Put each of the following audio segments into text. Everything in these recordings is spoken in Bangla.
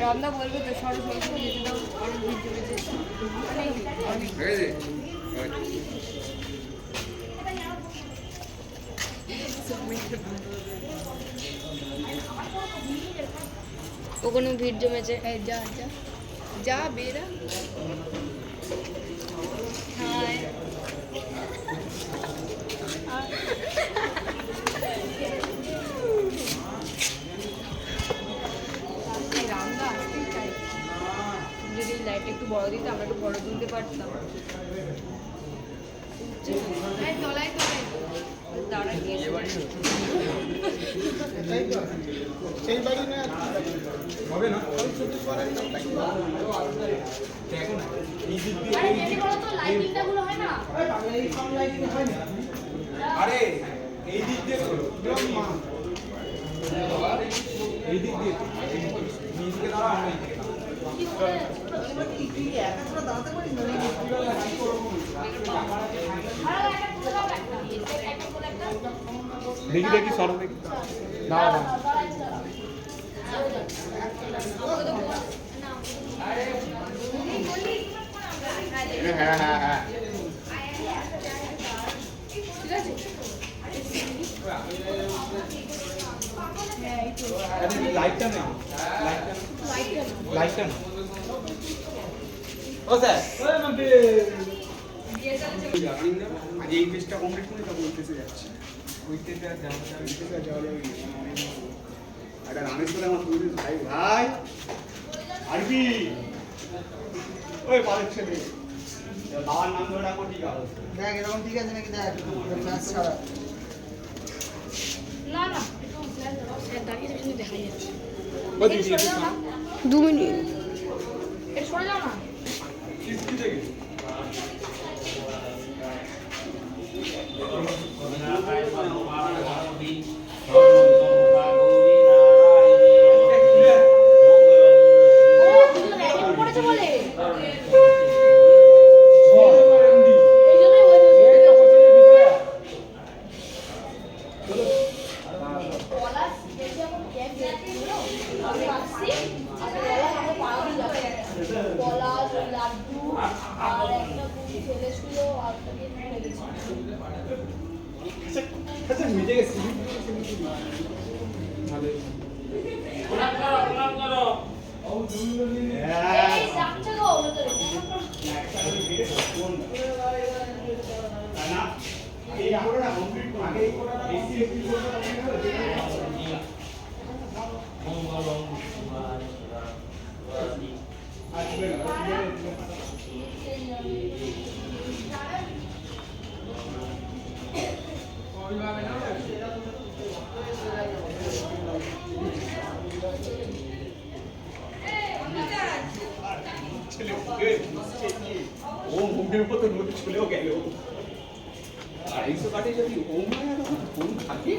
রান্না বলবে তো সরস্বতী যেতে দাও অনেক ভিড় জমেছে ওখানে ভিড় জমেছে যা যা যা বেরা হাই রান্না আসতেই চাই যদি লাইট একটু বড় দিতে আমরা একটু বড় তুলতে পারতাম তলায় তলায় দাঁড়া গিয়ে সেই বাড়ি না হবে না দেখো না এই দিক দিয়ে আরে যেটি বলো তো লাইটিংটা গুলো হয় না এই সাম লাইটিং হয় না আরে এই দিক দিয়ে করো মা এই দিক দিয়ে নিচে দাঁড়া আমরা এই দিকে কি বলে একা দাঁড়াতে পারি না এই দিকগুলো লাইট করব আরে একটা বলে একটা দেখি দেখি সরো দেখি না না হ্যাঁ হ্যাঁ হ্যাঁ লাইটটা না লাইটটা না ও স্যার আজ এই পেজটা কমপ্লিট করে তখন উঠতে যাচ্ছি উঠতে যাওয়া একটা রামেশ বলে আমার দুই ভাই ভাই আরবি ওই পালের ছেলে বাবার নাম ধরে ডাকো ঠিক আছে দেখ এরকম ঠিক আছে নাকি দেখ ম্যাচ ছাড়া না না একটু স্যার দাঁড়িয়ে কিন্তু দেখা যাচ্ছে 2 মিনিট এর সরে যাও না কিস্তি থেকে ও তুমি র্যাকেট পড়েছে বলে এই জন্যই হয়েছে পলাশ দেখি এখন ক্যাপ দিয়েছিল আমি আসছি আর পলাশ আমাকে পাওয়া যাবে পলাশ লাড্ডু আর একটা কুড়ি ছেলে ছিল আর তাকে ফেলে গেছি আচ্ছা মিটে গেছে ভালো এই যাচ্ছে গো ভেতরে না এই আমরা না কমপ্লিট আগে এই কোটা বেশি একটু ও মুখের মতো নদী চলেও গেল 250 কাটে যদি ও মায়া তখন ফোন থাকে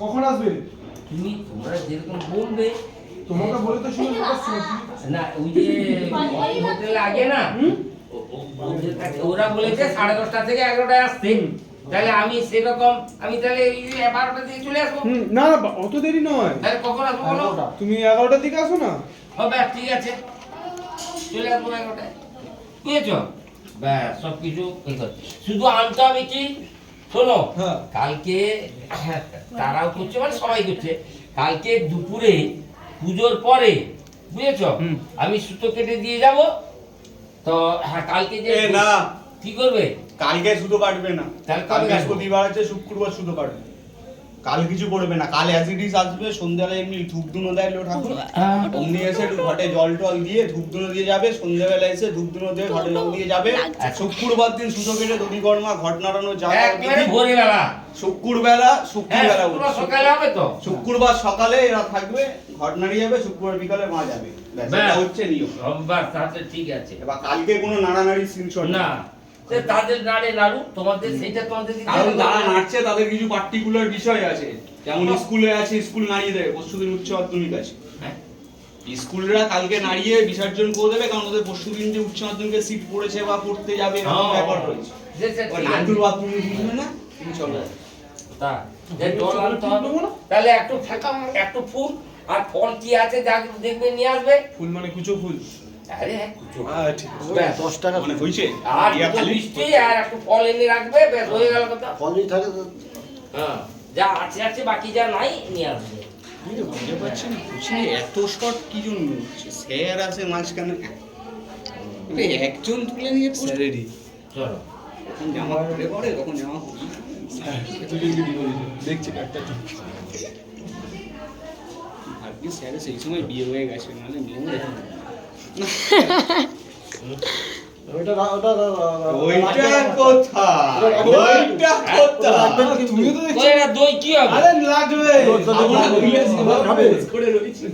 কখন আসবেন তোমরা যেরকম বলবে তোমাকে বলে তো শুনে না ওই যে হোটেলে আগে না ওদের কাছে ওরা বলেছে 10:30 থেকে 11টায় আসতে তাহলে আমি সেরকম আমি তাহলে 12টা থেকে চলে আসবো না অত দেরি নয় তাহলে কখন আসবো বলো তুমি 11টার দিকে আসো না হবে ঠিক আছে চলে আসবো 11টায় বুঝেছো ব্যাস সব কিছু শুধু আনতে হবে কি শোনো কালকে তারাও করছে মানে সবাই করছে কালকে দুপুরে পুজোর পরে বুঝেছো আমি সুতো কেটে দিয়ে যাব তো হ্যাঁ কালকে যে না কি করবে কালকে সুতো কাটবে না তাহলে কাল কবে কাটবো? বৃহস্পতিবার আছে শুক্রবার সুতো কাটবে কাল কিছু করবে না কাল অ্যাসিডিস আসবে সন্ধ্যাবেলা এমনি ধূপ ধুনো দেয় লো ঠাকুর অমনি এসে একটু ঘটে জল টল দিয়ে ধূপ ধুনো দিয়ে যাবে সন্ধ্যাবেলা এসে ধূপ ধুনো দিয়ে ঘটে জল দিয়ে যাবে শুক্রবার দিন সুতো কেটে দধিকর্মা ঘট নাড়ানো যা একবারে ভোরবেলা শুক্রবেলা শুক্রবার সকালে হবে তো শুক্রবার সকালে এরা থাকবে ঘট নাড়িয়ে যাবে শুক্রবার বিকালে মা যাবে ব্যাস, এটা হচ্ছে নিয়ম রোববার তাহলে ঠিক আছে এবার কালকে কোনো নাড়ানাড়ি সিনশট না সে তাদের নাড়ে নাড়ু, তোমাদের সেইটা তোমাদের দিতে কারণ হবে। যারা নাচছে তাদের কিছু পার্টিকুলার বিষয় আছে, যেমন স্কুলে আছে স্কুল নাড়িয়ে দেবে, পরশুদিন উচ্চ মাধ্যমিক আছে, হ্যাঁ। স্কুলরা কালকে নাড়িয়ে বিসর্জন করে দেবে, কারণ ওদের পরশুদিন যে উচ্চ মাধ্যমিকের সিট পড়েছে বা পড়তে যাবে এরকম ব্যাপার রয়েছে। যে সে ওই ঠিক নান্টুর আছে। বাথরুমে বুঝবে না, তুমি চলো। তা, যে দোল আনতে হবে, তাহলে একটু ফুল আর ফল কি আছে যা দেখবে নিয়ে আসবে। ফুল মানে কুচো ফুল। আরে হ্যাঁ, কুচো। ঠিক ব্যাস। 10 টাকা মানে হয়েছে আর ইয়া দুটো খালি মিষ্টি আর একটু ফল এনে রাখবে, ব্যাস হয়ে গেল কথা। ফলই থাকে তো। হ্যাঁ, যা আছে আছে, বাকি যা নাই নিয়ে আসবে। আমি তো বুঝতে পারছি না কুচিয়ে এত শর্ট কি জন্য হচ্ছে, স্যার আছে মাঝখানে, মানে একজন তুলে নিয়ে স্যারেরই চলো। কখন জামা খুলে পড়ে কখন জামা খুলি দেখছি একটা ভাগ্যে স্যারের সেই সময় বিয়ে হয়ে গেছে, নাহলে মেয়েও দেখে না। ওইটা ওইটা কথা ওইটা কথা তুমি তো ওই এরা দই কি হবে? লাগবে। খাবো না, করে রয়েছি।